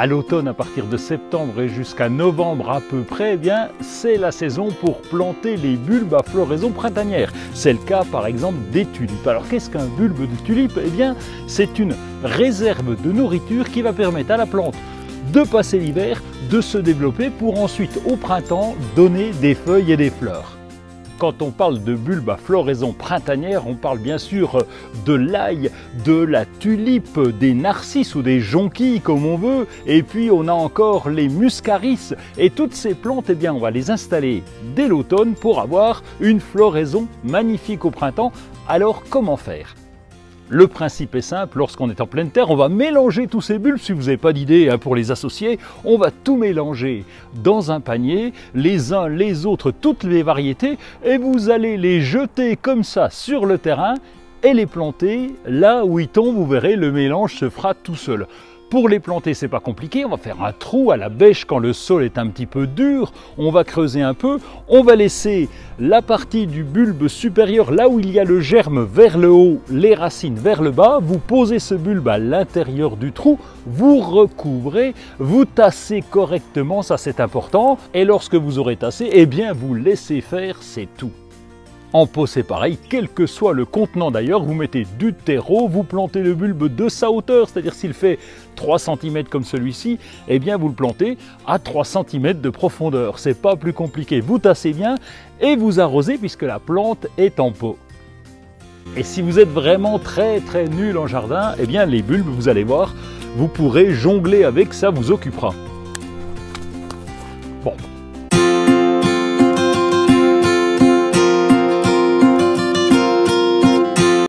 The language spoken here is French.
À l'automne, à partir de septembre et jusqu'à novembre à peu près, eh bien, c'est la saison pour planter les bulbes à floraison printanière. C'est le cas par exemple des tulipes. Alors qu'est-ce qu'un bulbe de tulipe? Eh bien, c'est une réserve de nourriture qui va permettre à la plante de passer l'hiver, de se développer pour ensuite au printemps donner des feuilles et des fleurs. Quand on parle de bulbes à floraison printanière, on parle bien sûr de l'ail, de la tulipe, des narcisses ou des jonquilles comme on veut, et puis on a encore les muscaris. Et toutes ces plantes, eh bien, on va les installer dès l'automne pour avoir une floraison magnifique au printemps. Alors comment faire ? Le principe est simple, lorsqu'on est en pleine terre, on va mélanger tous ces bulbes. Si vous n'avez pas d'idée pour les associer, on va tout mélanger dans un panier, les uns, les autres, toutes les variétés, et vous allez les jeter comme ça sur le terrain et les planter là où ils tombent. Vous verrez, le mélange se fera tout seul. Pour les planter, c'est pas compliqué, on va faire un trou à la bêche quand le sol est un petit peu dur, on va creuser un peu, on va laisser la partie du bulbe supérieur, là où il y a le germe, vers le haut, les racines vers le bas, vous posez ce bulbe à l'intérieur du trou, vous recouvrez, vous tassez correctement, ça c'est important, et lorsque vous aurez tassé, eh bien vous laissez faire, c'est tout. En pot, c'est pareil, quel que soit le contenant d'ailleurs, vous mettez du terreau, vous plantez le bulbe de sa hauteur, c'est-à-dire s'il fait 3 cm comme celui-ci, eh bien vous le plantez à 3 cm de profondeur. C'est pas plus compliqué, vous tassez bien et vous arrosez puisque la plante est en pot. Et si vous êtes vraiment très nul en jardin, eh bien les bulbes, vous allez voir, vous pourrez jongler avec, ça vous occupera.